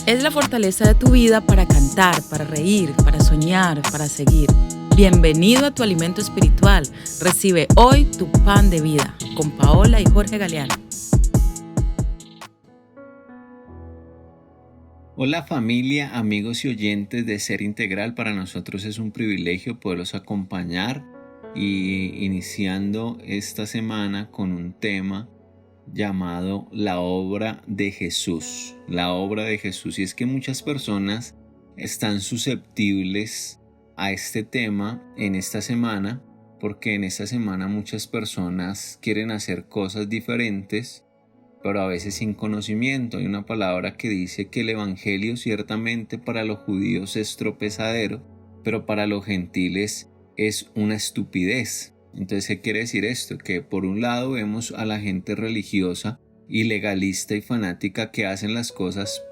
Es la fortaleza de tu vida para cantar, para reír, para soñar, para seguir. Bienvenido a tu alimento espiritual. Recibe hoy tu pan de vida con Paola y Jorge Galeano. Hola familia, amigos y oyentes de Ser Integral. Para nosotros es un privilegio poderlos acompañar y iniciando esta semana con un tema llamado la obra de Jesús. La obra de Jesús. Y es que muchas personas están susceptibles a este tema en esta semana, porque en esta semana muchas personas quieren hacer cosas diferentes, pero a veces sin conocimiento. Hay una palabra que dice que el evangelio ciertamente para los judíos es tropezadero, pero para los gentiles es una estupidez. Entonces, ¿qué quiere decir esto? Que por un lado vemos a la gente religiosa y legalista y fanática que hacen las cosas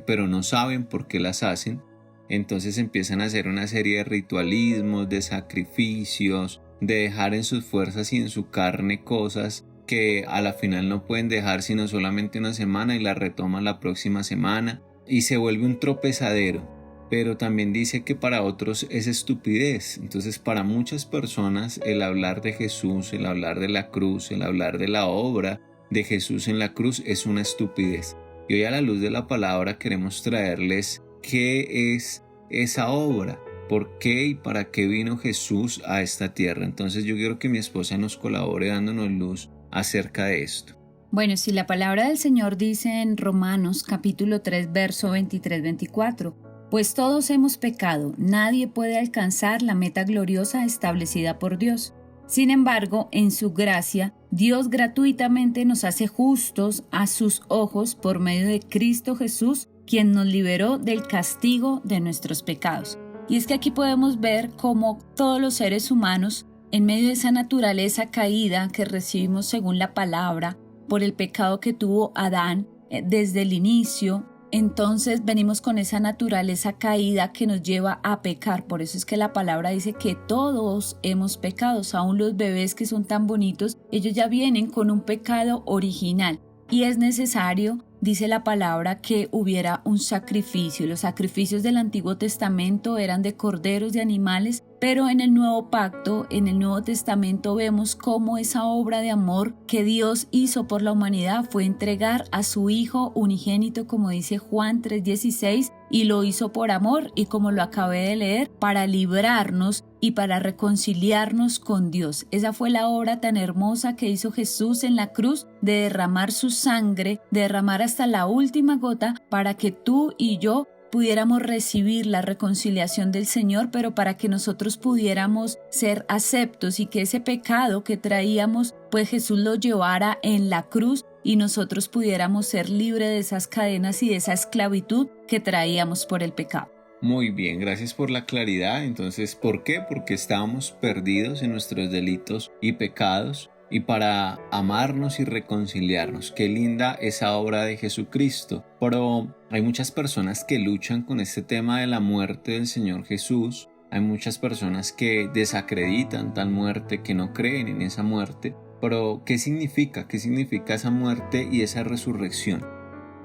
pero no saben por qué las hacen. Entonces empiezan a hacer una serie de ritualismos, de sacrificios, de dejar en sus fuerzas y en su carne cosas que a la final no pueden dejar sino solamente una semana y la retoman la próxima semana y se vuelve un tropezadero. Pero también dice que para otros es estupidez. Entonces para muchas personas el hablar de Jesús, el hablar de la cruz, el hablar de la obra de Jesús en la cruz es una estupidez. Y hoy a la luz de la palabra queremos traerles qué es esa obra, por qué y para qué vino Jesús a esta tierra. Entonces yo quiero que mi esposa nos colabore dándonos luz acerca de esto. Bueno, si la palabra del Señor dice en Romanos capítulo 3, verso 23-24, pues todos hemos pecado, nadie puede alcanzar la meta gloriosa establecida por Dios. Sin embargo, en su gracia, Dios gratuitamente nos hace justos a sus ojos por medio de Cristo Jesús, quien nos liberó del castigo de nuestros pecados. Y es que aquí podemos ver cómo todos los seres humanos, en medio de esa naturaleza caída que recibimos según la palabra, por el pecado que tuvo Adán desde el inicio, entonces venimos con esa naturaleza caída que nos lleva a pecar. Por eso es que la palabra dice que todos hemos pecado. Aún los bebés que son tan bonitos, ellos ya vienen con un pecado original. Y es necesario, dice la palabra, que hubiera un sacrificio. Los sacrificios del Antiguo Testamento eran de corderos, de animales, pero en el Nuevo Pacto, en el Nuevo Testamento vemos cómo esa obra de amor que Dios hizo por la humanidad fue entregar a su Hijo unigénito, como dice Juan 3:16, y lo hizo por amor y como lo acabé de leer, para librarnos y para reconciliarnos con Dios. Esa fue la obra tan hermosa que hizo Jesús en la cruz, de derramar su sangre, de derramar hasta la última gota para que tú y yo pudiéramos recibir la reconciliación del Señor, pero para que nosotros pudiéramos ser aceptos y que ese pecado que traíamos, pues Jesús lo llevara en la cruz y nosotros pudiéramos ser libres de esas cadenas y de esa esclavitud que traíamos por el pecado. Muy bien, gracias por la claridad. Entonces, ¿por qué? Porque estábamos perdidos en nuestros delitos y pecados y para amarnos y reconciliarnos. Qué linda esa obra de Jesucristo. Pero hay muchas personas que luchan con este tema de la muerte del Señor Jesús. Hay muchas personas que desacreditan tal muerte, que no creen en esa muerte. Pero ¿qué significa? ¿Qué significa esa muerte y esa resurrección?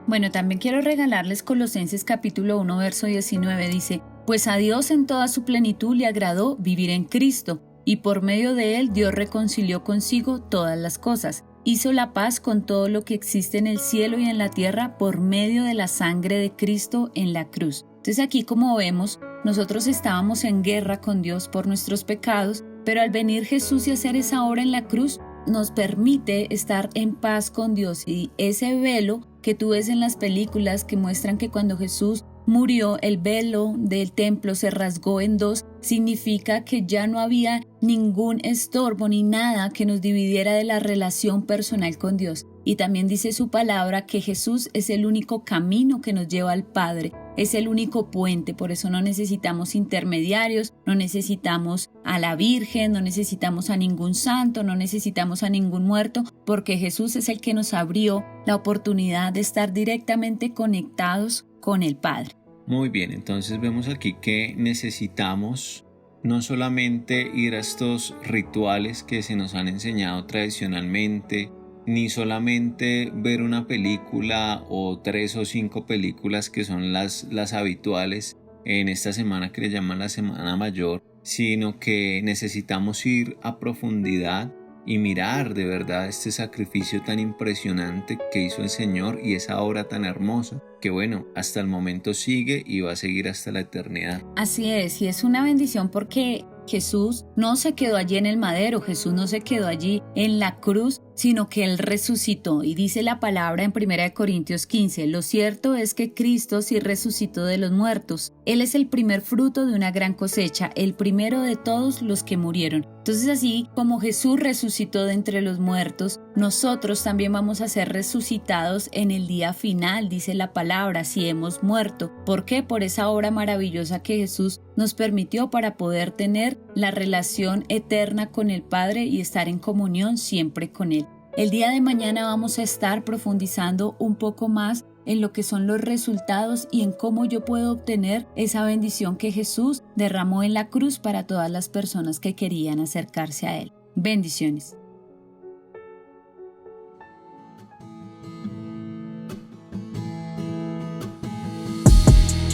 Bueno, también quiero regalarles Colosenses capítulo 1, verso 19, dice, pues a Dios en toda su plenitud le agradó vivir en Cristo, y por medio de él Dios reconcilió consigo todas las cosas. Hizo la paz con todo lo que existe en el cielo y en la tierra por medio de la sangre de Cristo en la cruz. Entonces aquí, como vemos, nosotros estábamos en guerra con Dios por nuestros pecados, pero al venir Jesús y hacer esa obra en la cruz, nos permite estar en paz con Dios. Y ese velo que tú ves en las películas que muestran que cuando Jesús murió, el velo del templo se rasgó en dos, significa que ya no había ningún estorbo ni nada que nos dividiera de la relación personal con Dios. Y también dice su palabra que Jesús es el único camino que nos lleva al Padre, es el único puente. Por eso no necesitamos intermediarios, no necesitamos a la Virgen, no necesitamos a ningún santo, no necesitamos a ningún muerto, porque Jesús es el que nos abrió la oportunidad de estar directamente conectados con el Padre. Muy bien, entonces vemos aquí que necesitamos no solamente ir a estos rituales que se nos han enseñado tradicionalmente, ni solamente ver una película o 3 o 5 películas que son las habituales en esta semana que le llaman la Semana Mayor, sino que necesitamos ir a profundidad y mirar de verdad este sacrificio tan impresionante que hizo el Señor y esa obra tan hermosa que hasta el momento sigue y va a seguir hasta la eternidad. Así es, y es una bendición porque Jesús no se quedó allí en el madero, Jesús no se quedó allí en la cruz, sino que Él resucitó. Y dice la palabra en 1 Corintios 15, lo cierto es que Cristo sí resucitó de los muertos. Él es el primer fruto de una gran cosecha, el primero de todos los que murieron. Entonces, así como Jesús resucitó de entre los muertos, nosotros también vamos a ser resucitados en el día final, dice la palabra, si hemos muerto. ¿Por qué? Por esa obra maravillosa que Jesús nos permitió para poder tener la relación eterna con el Padre y estar en comunión siempre con Él. El día de mañana vamos a estar profundizando un poco más en lo que son los resultados y en cómo yo puedo obtener esa bendición que Jesús derramó en la cruz para todas las personas que querían acercarse a Él. Bendiciones.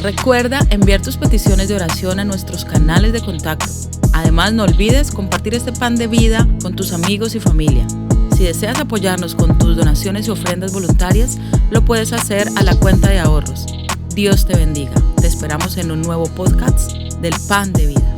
Recuerda enviar tus peticiones de oración a nuestros canales de contacto. Además, no olvides compartir este pan de vida con tus amigos y familia. Si deseas apoyarnos con tus donaciones y ofrendas voluntarias, lo puedes hacer a la cuenta de ahorros. Dios te bendiga. Te esperamos en un nuevo podcast del Pan de Vida.